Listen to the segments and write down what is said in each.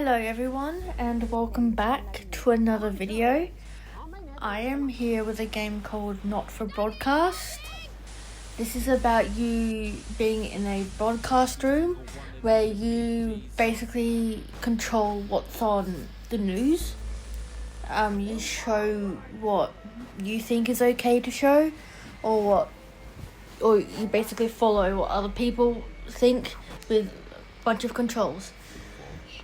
Hello everyone and welcome back to another video. I am here with a game called Not for Broadcast. This is about you being in a broadcast room where you basically control what's on the news. You show what you think is okay to show, or you basically follow what other people think with a bunch of controls.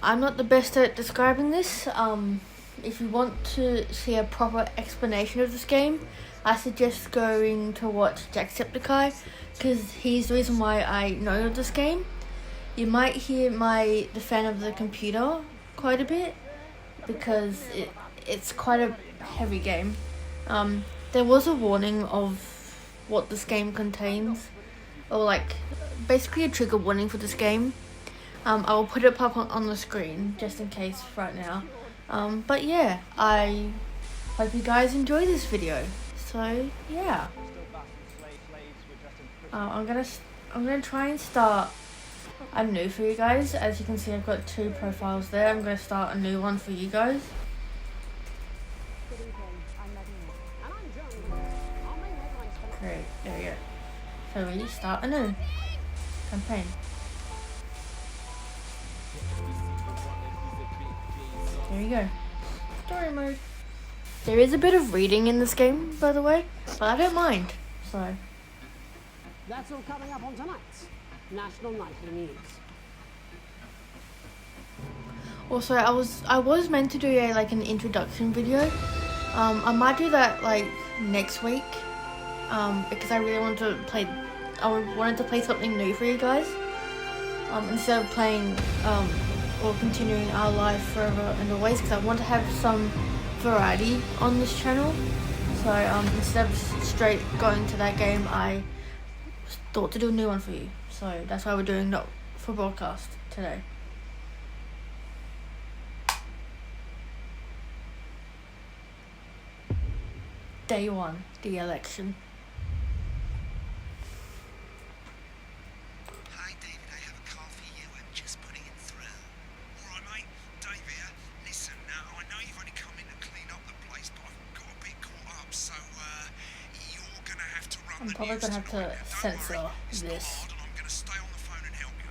I'm not the best at describing this. If you want to see a proper explanation of this game, I suggest going to watch Jacksepticeye, because he's the reason why I know of this game. You might hear the fan of the computer quite a bit, because it's quite a heavy game. There was a warning of what this game contains, or basically a trigger warning for this game. I will put it up on the screen just in case right now. But yeah, I hope you guys enjoy this video. So yeah, I'm gonna try and start a new for you guys. As you can see, I've got two profiles there. I'm gonna start a new one for you guys. Great, there we go. So we start a new campaign. There you go. Story mode. There is a bit of reading in this game, by the way, but I don't mind. So that's all coming up on tonight's National Nightly News. Also, I was meant to do an introduction video. I might do that next week. Because I really wanted to play. I wanted to play something new for you guys. Instead of playing or continuing Our Life Forever and Always, because I want to have some variety on this channel. So instead of straight going to that game, I thought to do a new one for you. So that's why we're doing Not for Broadcast today. Day 1, the election. I'm probably gonna have to censor this. I'm gonna stay on the phone and help you.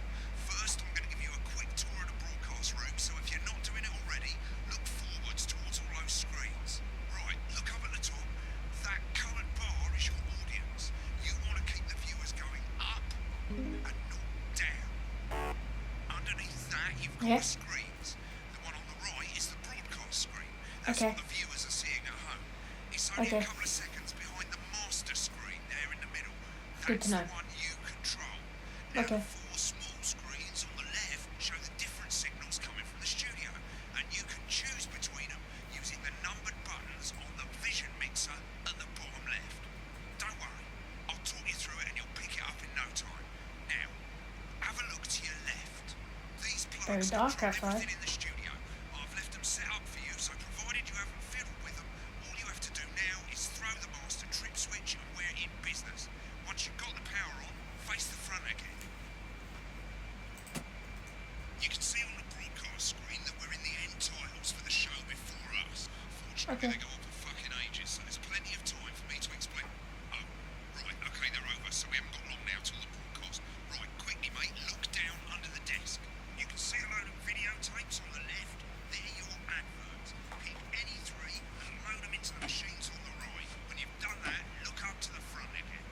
First, I'm gonna give you a quick tour of the broadcast room, so if you're not doing it already, look forwards towards all those screens. Right, look up at the top. That coloured bar is your audience. You want to keep the viewers going up and not down. Underneath that, you've got screens. The one on the right is the broadcast screen. That's what the viewers are seeing at home. It's only a couple of seconds behind the master screen there in the middle. That's the one you control. Now, the four small screens on the left show the different signals coming from the studio, and you can choose between them using the numbered buttons on the vision mixer at the bottom left. Don't worry, I'll talk you through it and you'll pick it up in no time. Now, have a look to your left. These plugs control everything in the studio. I've left them set up for you, so provided you haven't fiddled with them, all you have to do now is throw the master trip switch and we're in business. Once you've got the power on, face the front again. You can see on the broadcast screen that we're in the end titles for the show before us. Fortunately, they go on for fucking ages, so there's plenty of time for me to explain. Oh, right, okay, they're over, so we haven't got long now till the broadcast. Right, quickly, mate, look down under the desk. You can see a load of videotapes on the left. They're your adverts. Pick any three and load them into the machines on the right. When you've done that, look up to the front again.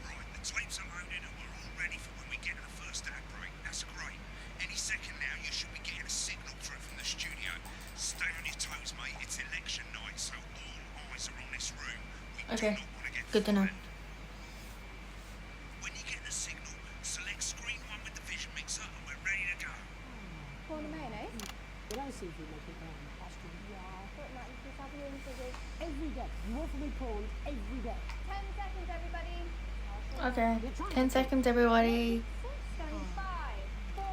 Right, the tapes are loaded and we're all ready for when we get to the first ad break. That's great. Any second now, you should be getting a signal through from the studio. Stay on your toes, mate. It's election night, so all eyes are on this room. We do not want to get Good to know. When you get the signal, select screen 1 with the vision mixer and we're ready to go. Corn and mayonnaise? You don't see if you make it down the pastry. Yeah, I thought that was just happening every day. You offer me prawns every day. 10 seconds, everybody. Okay, 10 seconds, everybody. Going 5, 4.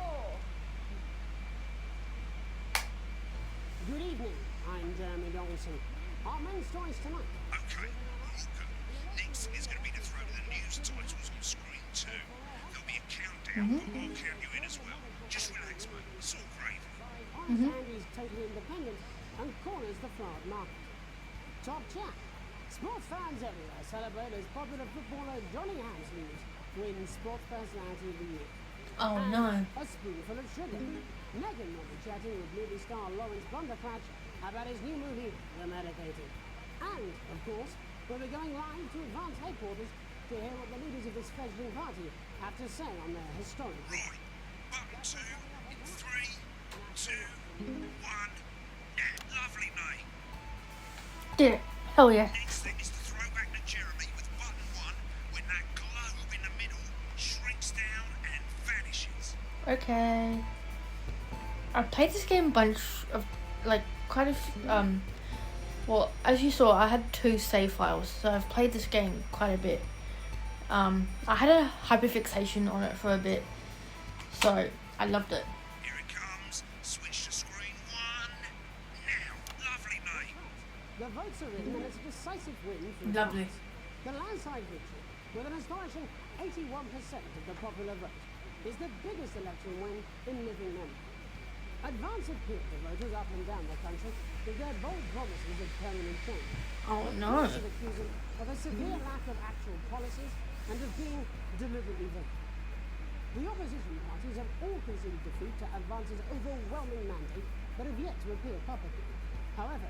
Good evening. I'm Jeremy Donaldson. Our men's choice tonight. Okay, all good. Next thing is going to be to throw the news titles on screen too. There'll be a countdown, but I'll count you in as well. Just relax, mate. It's all gravy. Honest Andy's totally independent and corners the flowered market. Top chat. Sports fans everywhere celebrate as popular footballer Johnny Hamsleys wins Sports Personality of the Year. Oh And no. a spoonful of sugar. Megan will be chatting with movie star Lawrence Blunderclatch about his new movie, The Medicated. And, of course, we'll be going live to Advance headquarters to hear what the leaders of this fledgling party have to say on their historic... Right. Button 2 in 3, 2, 1. Yeah, lovely, mate. Did it. Hell yeah. Next thing is to throw back to Jeremy with button 1 when that globe in the middle shrinks down and vanishes. Okay. I've played this game a bunch of, like, quite a few, well, as you saw, I had 2 save files, so I've played this game quite a bit. I had a hyperfixation on it for a bit, so I loved it. Here it comes. Switch to screen 1. Now, lovely, mate. The votes are in and it's a decisive win for Lovely. France. The landslide victory, with an astonishing 81% of the popular vote, is the biggest election win in living memory. Advance appealed to voters up and down the country with their bold promises of permanent change. Oh no. Should accuse them of a severe lack of actual policies and of being deliberately voted. The opposition parties have all conceded defeat to Advance's overwhelming mandate, but have yet to appear publicly. However,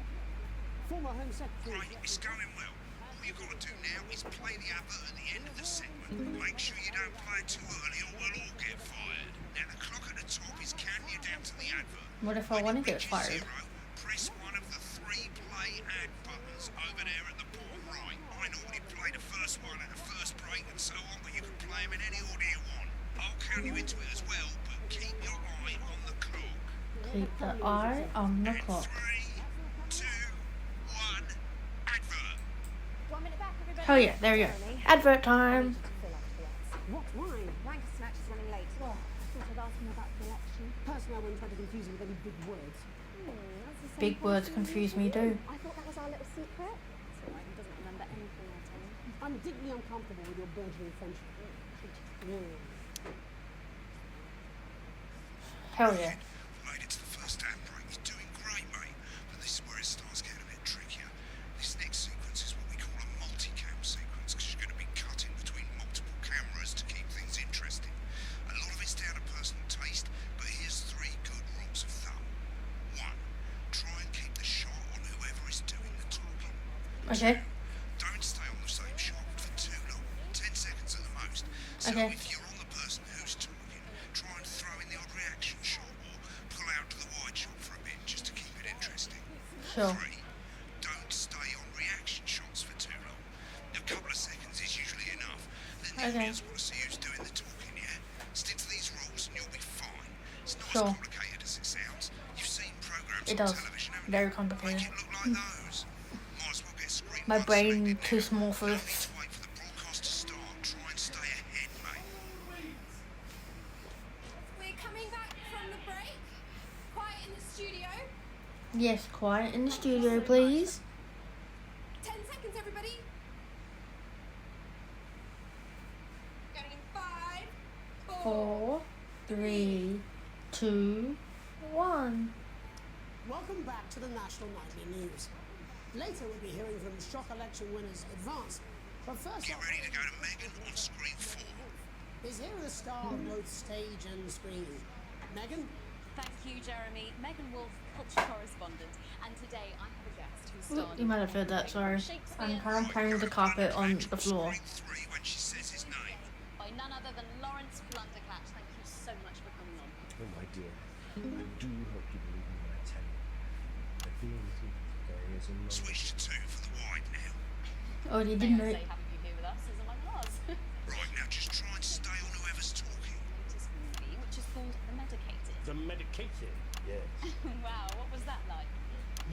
former Home Secretary... Right, it's going well. All you've got to do now is play the advert at the end of the segment. Make sure you don't play it too early or we'll all get fired. Now, the clock at the top is counting you down to the advert. What if I When want to it get reaches fired? 0, press one of the 3 play ad buttons over there at the bottom right. I normally play the first one at the first break and so on, but you can play them in any order you want. I'll count you into it as well, but keep your eye on the clock. Keep the eye on the And clock. 3, 2, 1, advert. 1 minute back, everybody. Hell yeah, there we go. Jeremy, Advert I time. need you to fill up the ads. What? Why? Wanker Snatch is running late. Oh, I thought I'd ask him about the election. Personally, I wouldn't try to confuse him with any big words. That's the same Big words person confuse as me you. too. I thought that was our little secret. It's alright, he doesn't remember anything I tell him. I'm deeply uncomfortable with your burgeoning friendship. Yeah. Hell yeah. Made it to the first ad break. He's doing great, mate. But this is where it starts getting a bit trickier. This next sequence is what we call a multi-cam sequence, because you're going to be cutting between multiple cameras to keep things interesting. A lot of it's down to personal taste, but here's 3 good rules of thumb. 1. Try and keep the shot on whoever is doing the talking. Okay. Don't stay on the same shot for too long. 10 seconds at the most. So Okay. if you're on the person who's talking, try and throw in the odd reaction shot or pull out to the wide shot for a bit just to keep it interesting. Sure. 3. Don't stay on reaction shots for too long. A couple of seconds is usually enough. Then the Okay. audience want to see who's doing the talking, yeah? Stick to these rules and you'll be fine. It's not Sure. as complicated as it sounds. You've seen programs It on does. television, haven't Very you? complicated. Make it look like those. Might as well get screen My one brain selected too now. small for No this. need to wait for the broadcast to start. Try and stay ahead, mate. We're coming back from the break. Quiet in the studio. Yes, quiet in the studio, please. 10 seconds, everybody. Going in 5, 4. 4, 3, 2, 1. Welcome back to the National Nightly News. Later, we'll be hearing from shock election winners Advance. But first Get up, ready to go to Megan on screen 4. is here the star on both stage and screen. Megan? Thank you, Jeremy. Megan Wolf, culture correspondent, and today I have a guest who Ooh, starred you might have heard that, sorry. I'm kind of playing with the carpet on the floor. Screen 3 when she says his name. by none other than Lawrence Blunderclatch. Thank you so much for coming on. Oh my dear, I do hope you believe me when I tell you. I've been with you today is a long Switch to 2 for the wide now. Oh, you May didn't I know. say having you here with us is among ours. Right, now just try and stay on whoever's talking. Latest movie, which is called The Medicated. The medicated, yes. Wow, what was that like?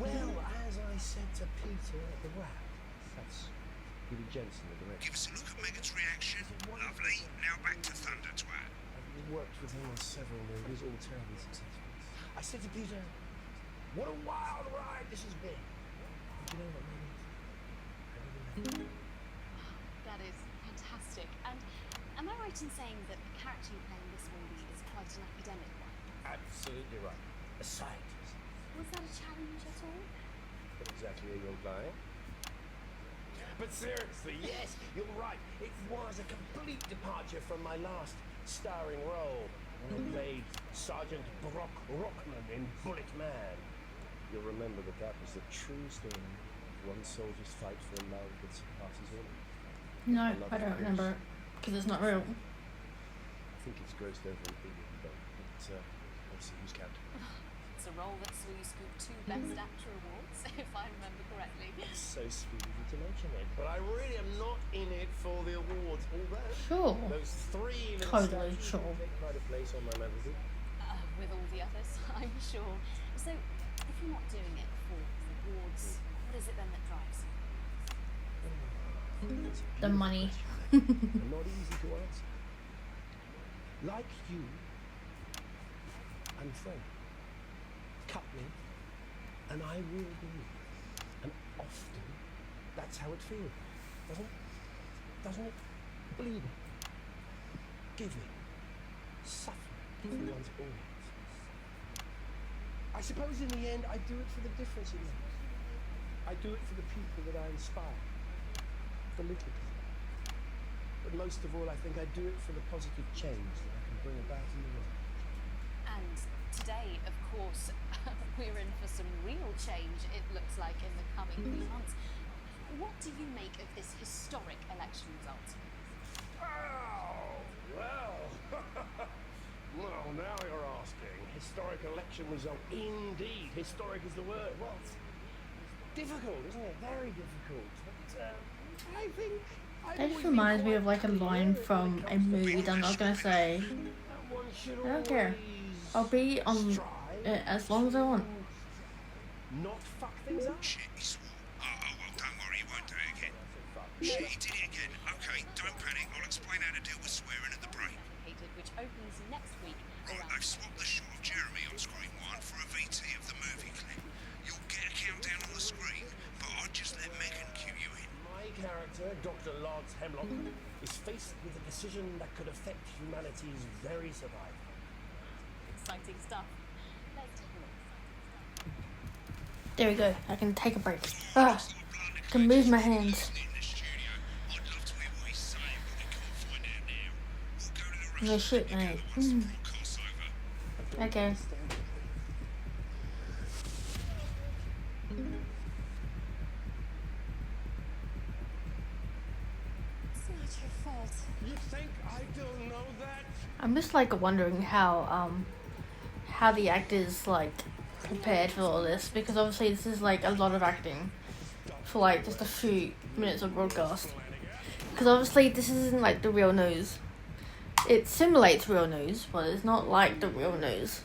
Well, as I said to Peter at the WAP, that's Peter Jensen, the director. Give us a look at Megan's reaction. Lovely. Now back to Thunder Twat. I've worked with him on several movies, all terribly successful. I said to Peter, what a wild ride this has been. But you know what, Megan? I really like it. That is fantastic. And am I right in saying that the character you play in this movie is quite an academic one? Absolutely right. A scientist. Was that a challenge at all? What exactly are you implying? But seriously, yes, you're right. It was a complete departure from my last starring role. I played Sergeant Brock Rockman in Bullet Man. You'll remember that was the true story of one soldier's fight for love that surpasses all. No, I don't remember it because it's not real. I think it's grossed over $1 billion, but obviously who's counting? It's a role that saw you scoop 2 Best Actor awards, if I remember correctly. It's so sweet of you to mention it, but I really am not in it for the awards. Although Sure. those 3 little Totally statues sure. take quite a place on my mantelpiece. With all the others, I'm sure. So, if you're not doing it for the awards, what is it then that drives you? The money. And not easy to answer. Like you, I'm afraid. Cut me, and I will bleed. And often, that's how it feels, doesn't it? Bleeding, giving, suffering for one's audience. I suppose in the end, I do it for the difference it makes. I do it for the people that I inspire, the little people. But most of all, I think I do it for the positive change that I can bring about in the world. And today, of course, we're in for some real change, it looks like, in the coming few months. What do you make of this historic election result? Oh, well. Well, now you're asking. Historic election result. Indeed. Historic is the word. Well, it's difficult, isn't it? Very difficult. But I think... That just reminds me of like a line from a movie that I'm not gonna say. I don't care. I'll be on it as long as I want. Not fuck things up. Shit, he swore. Oh, well, don't worry, he won't do it again. Shit, he did it again. Okay, don't panic. I'll explain how to deal with swearing at the break. Which opens next week. Right, they've swapped the shot of Jeremy on screen 1 for a VT of the movie clip. You'll get a countdown on the screen, but I'll just let Megan cue you in. My character, Dr. Lance Hemlock, is faced with a decision that could affect humanity's very survival. Exciting stuff. Let's take a look. There we go. I can take a break. I can move my hands. In the studio, I'd love to hear what he's saying, but we can't find out now. We'll go to the No rest shit, together mate. once the broadcast's over. Okay. It's not your fault. You think I don't know that? I'm just like wondering how the actors like prepared for all this, because obviously this is like a lot of acting for like just a few minutes of broadcast. Because obviously this isn't like the real news. It simulates real news, but it's not like the real news.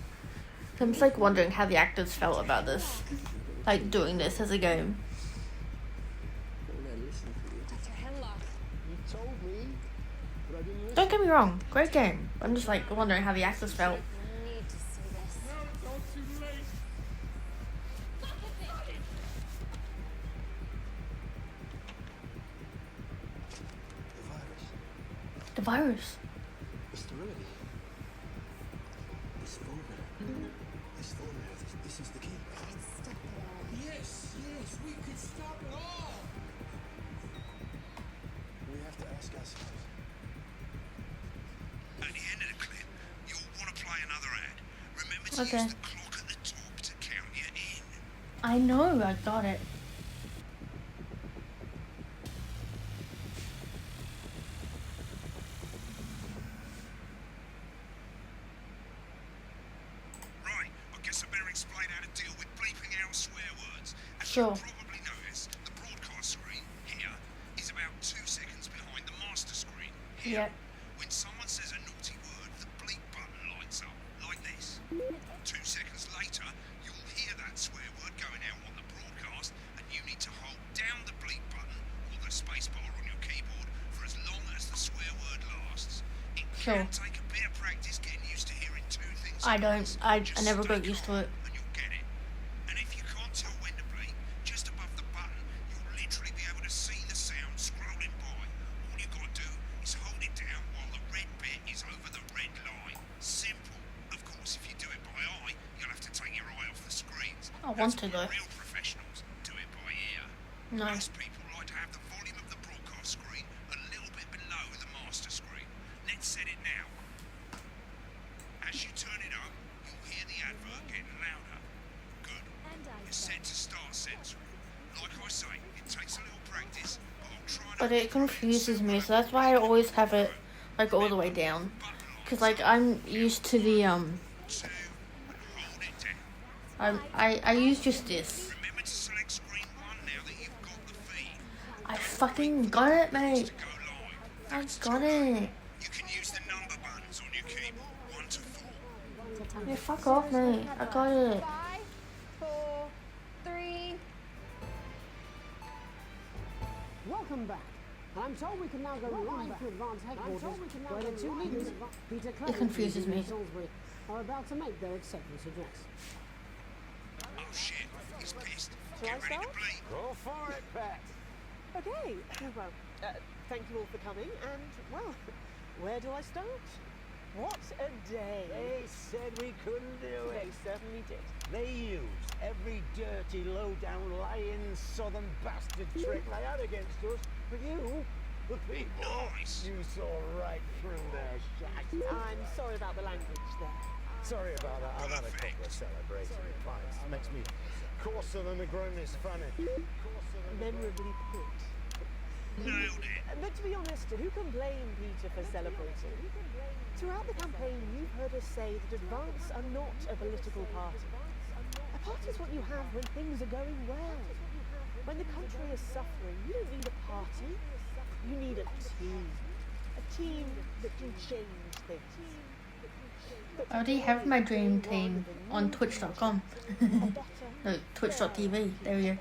So I'm just like wondering how the actors felt about this, like doing this as a game. Dr. Hemlock. You told me, but I didn't listen. Don't get me wrong, great game. I'm just like wondering how the actors felt. You need to see this. The virus. The virus. The sterility. This formula. This formula. This is the key. It's stuck there. Yes, we could stop it all. We have to ask ourselves. At the end of the clip, you'll want to play another ad. Remember to Okay. use the clock at the top to count you in. I know, I got it. Right, I guess I better explain how to deal with bleeping out swear words. As Sure. you'll probably notice, the broadcast screen here is about 2 seconds behind the master screen here. Yep. When someone says a naughty word, the bleep button lights up, like this. 2 seconds later, you'll hear that swear word going out on the broadcast, and you need to hold down the bleep button or the space bar on your keyboard for as long as the swear word lasts. It Sure. can take a bit of practice getting used to hearing 2 things I at don't. once. I Just never stay got used to calm it. And you'll get it. And if you can't tell when to bleep, just above the button, you'll literally be able to see the sound scrolling by. All you've want to though. Real professionals do it by ear. No. Most people like to have the volume of the broadcast screen a little bit below the master screen. Let's set it now. As you turn it up, you'll hear the advert getting louder. Good. It's set to start censoring. Like I say, it takes a little practice, but I'll try and... But it confuses me, so that's why I always have it like all the way down. Cause like I'm used to the Two, and hold it down. I use just this. Remember to select screen 1 now that you've got the feed. I fucking got it, mate. Go live. I got it. You can use the number buttons on your keyboard, 1 to 4. Yeah, fuck off, mate. I got it. 5, 4, 3. Welcome back. I'm told we can now go live to Advance headquarters, where the two leaders, Peter Clement confuses and me. Salisbury, are about to make their acceptance address. Oh shit, he's pissed. Shall I Get ready to start? bleed. Go for it, Pat. Okay, well, thank you all for coming, and, well, where do I start? What a day! They said we couldn't do They it. certainly did. They used every dirty, low-down, lying southern bastard trick they had against us. But you, the people, Nice. you saw right through their shit. I'm sorry about the language there. Sorry about that. I've had a couple of celebratory pints. Makes me coarser than the grimmest funny. Memorably put. Nailed it. But to be honest, who can blame Peter for celebrating? Throughout the campaign, you've heard us say that Advance are not a political party. A party is what you have when things are going well. When the country is suffering, you don't need a party. You need a team. A team that can change things. I already have my dream team on Twitch.com. No, Twitch.tv. There we go.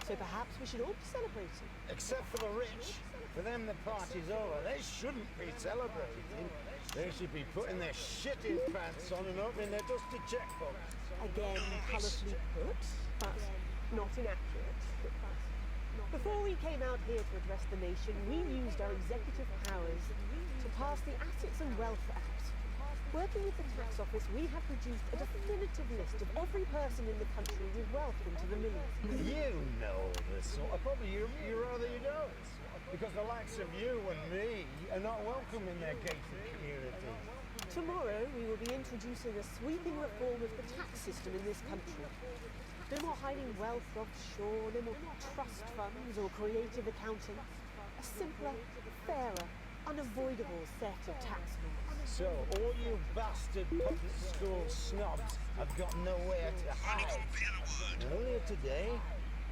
So perhaps we should all be celebrating. Except for the rich. For them, the party's over. They shouldn't be celebrating. They should be putting their shitty pants on and opening their dusty checkbooks. Again, colourfully put, but not inaccurate. Before we came out here to address the nation, we used our executive powers to pass the Assets and Wealth Act. Working with the tax office, we have produced a definitive list of every person in the country with wealth into the millions. You know this sort of probably you rather you don't. Because the likes of you and me are not welcome in their gated community. Tomorrow, we will be introducing a sweeping reform of the tax system in this country. No more hiding wealth offshore, no more trust funds or creative accounting. A simpler, fairer, unavoidable set of tax laws. So all you bastard public school snobs have got nowhere to Only got hide. a bit of a word. Earlier today,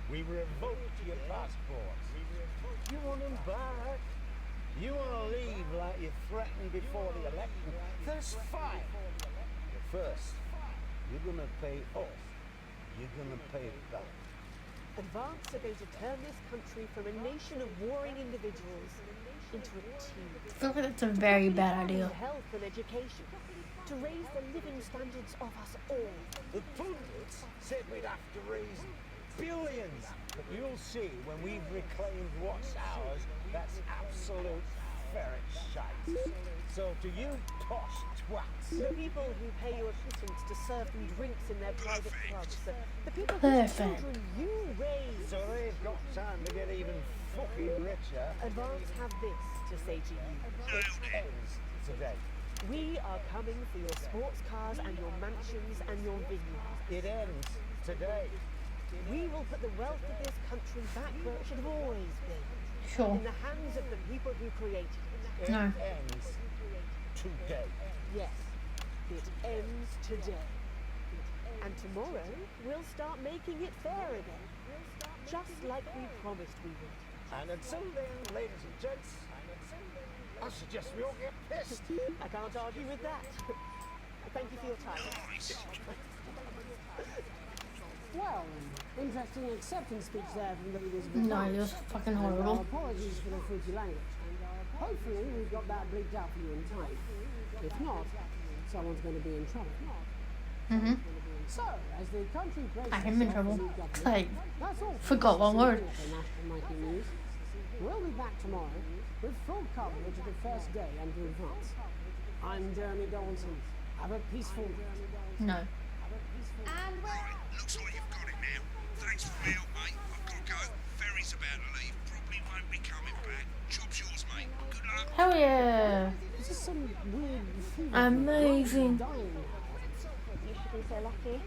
we revoked your passports. You want them back? You want to leave like you threatened before the election? There's fine. But first, you're going to pay us. You're going to pay back. Advance are going to turn this country from a nation of warring individuals into a team. I feel like that's a very bad idea. Health and education, to raise the living standards of us all. The pundits said we'd have to raise billions. But you'll see when we've reclaimed what's ours, that's absolute ferret shite. So to you posh twats, The people who pay your pittance to serve them drinks in their private clubs. The people whose Perfect. children you raise. so they've got time to get even fucking richer. Advance have this to say to you. It ends today. We are coming for your sports cars and your mansions and your vineyards. It ends today. We will put the wealth of this country back where it should have always been. Sure. In the hands of the people who created it. It No. ends today. Yes, it ends today. And tomorrow, we'll start making it fair again. Just like we promised we would. And until then, ladies and gents, I suggest we all get pissed. I can't argue with that. Thank you for your time. Nice. Well, interesting acceptance speech there from the leaders of No, Advance. it was fucking And our horrible. apologies for the fruity language. Hopefully we've got that bleeped out for you in time. If not, someone's going to be in trouble. So, as the country braces I am in itself trouble. for new government, Like, that's all. forgot one word. For National Nike News. We'll be back tomorrow with full coverage of the first day under Advance. I'm Jeremy Donaldson. Have a peaceful night. No. And we're Right, looks like you've got it now. Thanks for the help, mate. I've got to go. Ferry's about to leave. Probably won't be coming back. Job's yours, mate. Good luck. Hell yeah. This is some weird fever. Amazing. Dying. You should be so lucky.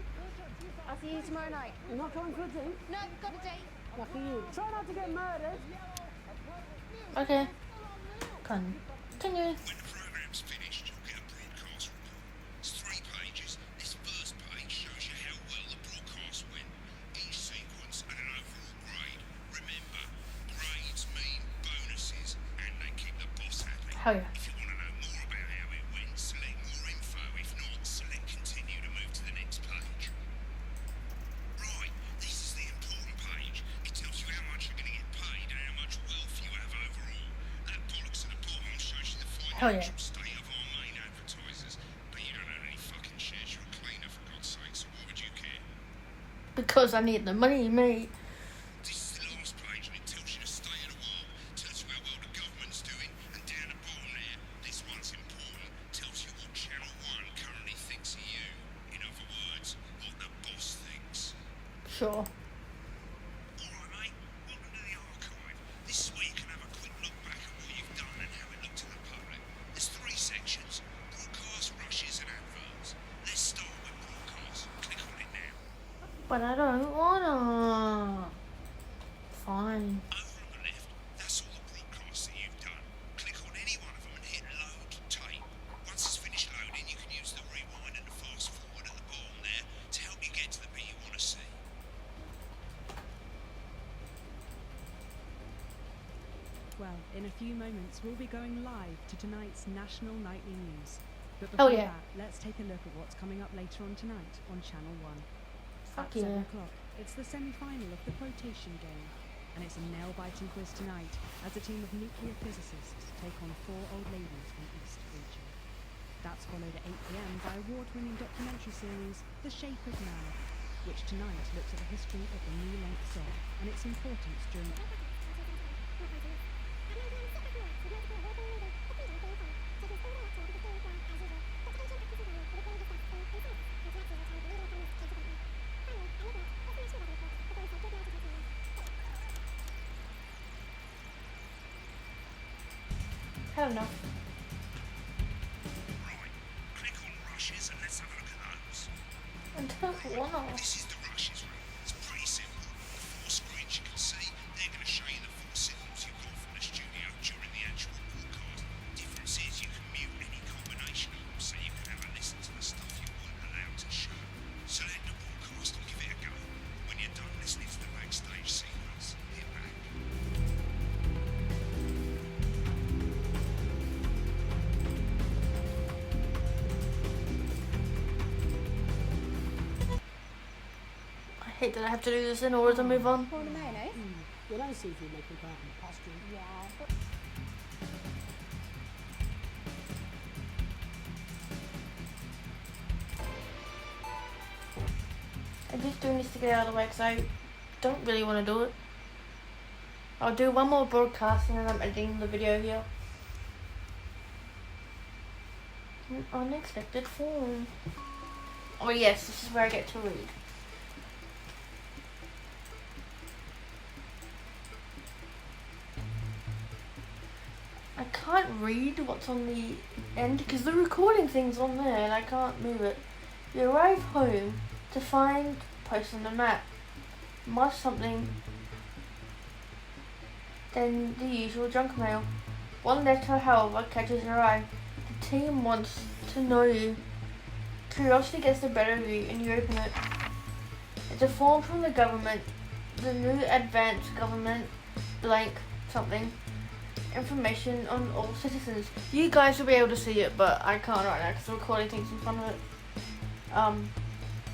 I'll see you tomorrow night. You're not coming for a drink? no, got a date. Lucky you. Try not to get murdered. Okay. Continue. When the programme's finished, you'll get a broadcast report. It's 3 pages. This first page shows you how well the broadcast went. Each sequence and an overall grade. Remember, grades mean bonuses, and they keep the boss happy. Hell yeah. If you want to know more about how it went, select more info. If not, select continue to move to the next page. Right, this is the important page. It tells you how much you're going to get paid and how much wealth you have overall. That bollocks at the bottom shows you the Hell yeah. financial state of our main advertisers. But you don't own any fucking shares. You're a cleaner, for God's sake, so why would you care? Because I need the money, mate. This is the last page, and it tells you the state of the world. Tells you how well the government's doing. And down the bottom there, this one's important. Tells you what Channel 1 currently thinks of you. In other words, what the boss thinks. Sure. Alright, mate. Welcome to the archive. This is where you can have a quick look back at what you've done and how it looked to the public. There's 3 sections: broadcast, rushes, and adverts. Let's start with broadcast. Click on it now. But I don't wanna. Fine. Over on the left, that's all the broadcasts that you've done. Click on any one of them and hit load tape. Once it's finished loading, you can use the rewind and the fast forward at the bottom there to help you get to the bit you want to see. Well, in a few moments, we'll be going live to tonight's National Nightly News. But Oh, before yeah. that, let's take a look at what's coming up later on tonight on Channel 1. Fuck At 7 yeah. o'clock, it's the semi-final of the quotation game. And it's a nail-biting quiz tonight as a team of nuclear physicists take on 4 old ladies from East Region. That's followed at 8 p.m. by award-winning documentary series The Shape of Man, which tonight looks at the history of the knee-length sock and its importance during Hell no. Right, click on rushes and let's have a look at those. I don't wanna. This is the rushes room. It's pretty simple. The 4 screens you can see, they're going to show you the 4 signals you got from the studio during the actual broadcast. Difference is you can mute any combination of them so you can have a listen to the stuff you weren't allowed to show. Select the broadcast and give it a go. When you're done listening to the backstage sequence, hit back. I hate that I have to do this in order to move on. Pour the mayonnaise. You don't see if you make a garden costume. Yeah. I'm just doing this to get out of the way because I don't really want to do it. I'll do one more broadcast and then I'm editing the video here. An unexpected form. Oh yes, this is where I get to read. I can't read what's on the end because the recording thing's on there and I can't move it. You arrive home to find post on the map. Much something than the usual junk mail. One letter, however, catches your eye. The team wants to know you. Curiosity gets the better of you and you open it. It's a form from the government, the new advanced government, blank something. Information on all citizens. You guys will be able to see it, but I can't right now because the recording thing's in front of it.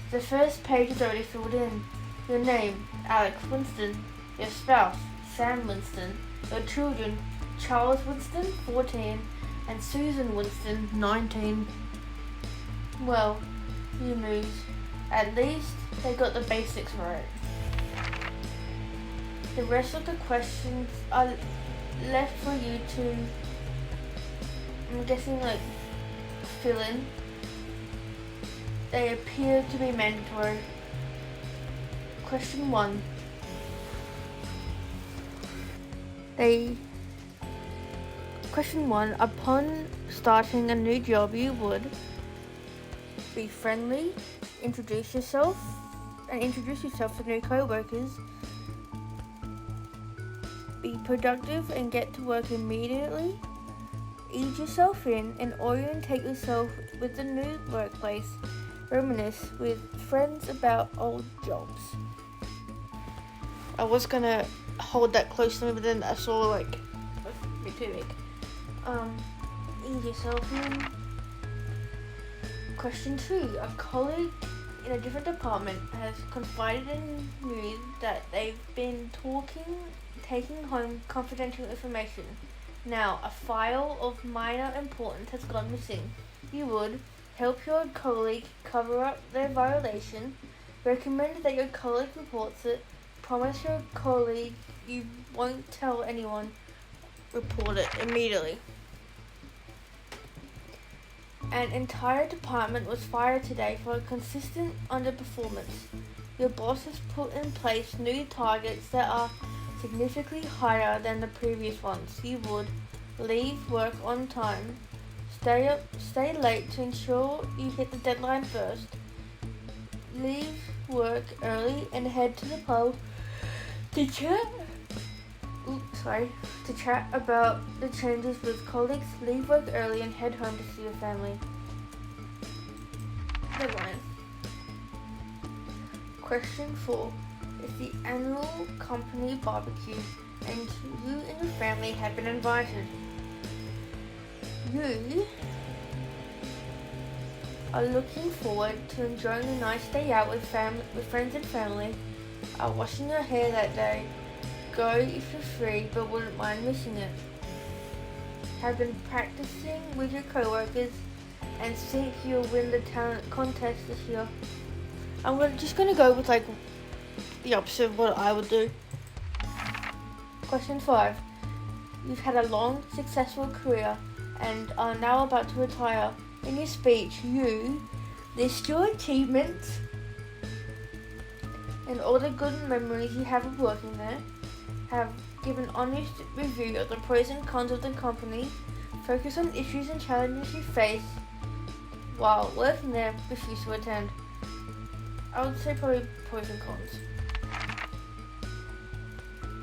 The first page is already filled in. Your name, Alex Winston. Your spouse, Sam Winston. Your children, Charles Winston, 14, and Susan Winston, 19. Well, you moves. At least they got the basics right. The rest of the questions are left for you to, I'm guessing, like, fill in. they appear to be mandatory. Question 1. Question 1. Upon starting a new job, you would be friendly, introduce yourself to new co-workers, be productive and get to work immediately, ease yourself in and orientate yourself with the new workplace, reminisce with friends about old jobs. I was gonna hold that close to me, but then I saw like be too big. Ease yourself in. Question 2. A colleague in a different department has confided in you that they've been taking home confidential information. Now, a file of minor importance has gone missing. You would help your colleague cover up their violation, recommend that your colleague reports it, promise your colleague you won't tell anyone, report it immediately. An entire department was fired today for a consistent underperformance. Your boss has put in place new targets that are significantly higher than the previous ones. You would leave work on time, stay late to ensure you hit the deadline first, leave work early and head to the pub to chat about the changes with colleagues, leave work early and head home to see your family. Deadline. Question 4. It's the annual company barbecue and you and your family have been invited. You are looking forward to enjoying a nice day out with friends and family, are washing your hair that day, go if you're free but wouldn't mind missing it, have been practicing with your co-workers and think you'll win the talent contest this year. I'm just going to go with like the opposite of what I would do. Question 5. You've had a long, successful career and are now about to retire. In your speech, you list your achievements and all the good memories you have of working there, have given honest review of the pros and cons of the company, focus on issues and challenges you face while working there, refuse to attend. I would say probably pros and cons.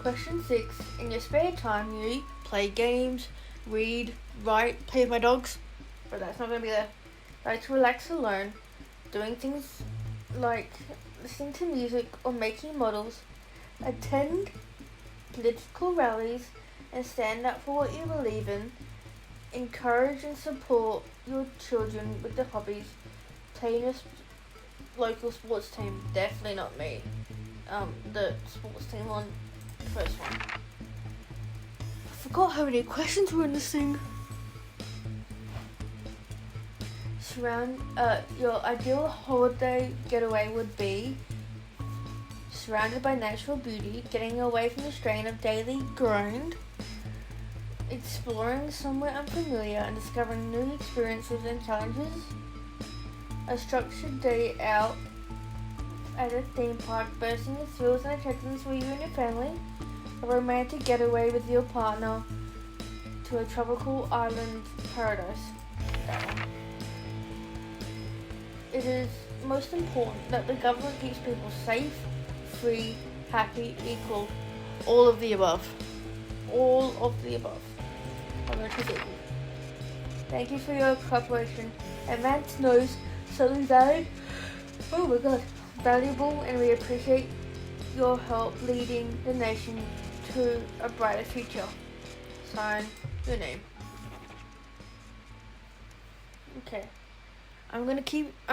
Question 6. In your spare time, you play games, read, write, play with my dogs, but that's not going to be there. Like to relax alone, doing things like listening to music or making models, attend political rallies and stand up for what you believe in, encourage and support your children with their hobbies, play in a local sports team, definitely not me, the sports team one, the first one. I forgot how many questions were in this thing. Your ideal holiday getaway would be surrounded by natural beauty, getting away from the strain of daily grind, exploring somewhere unfamiliar and discovering new experiences and challenges, a structured day out at a theme park, bursting with thrills and attractions for you and your family, a romantic getaway with your partner to a tropical island paradise. That one. It is most important that the government keeps people safe, free, happy, equal, all of the above. All of the above. I'm going to take it. Thank you for your cooperation. Advance knows something valuable, and we appreciate your help leading the nation to a brighter future. Sign your name. Okay. I'm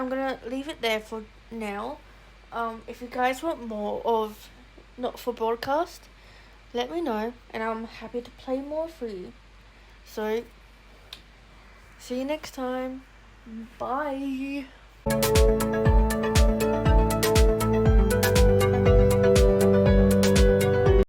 gonna leave it there for now. If you guys want more of Not For Broadcast, let me know and I'm happy to play more for you. So, see you next time. Bye.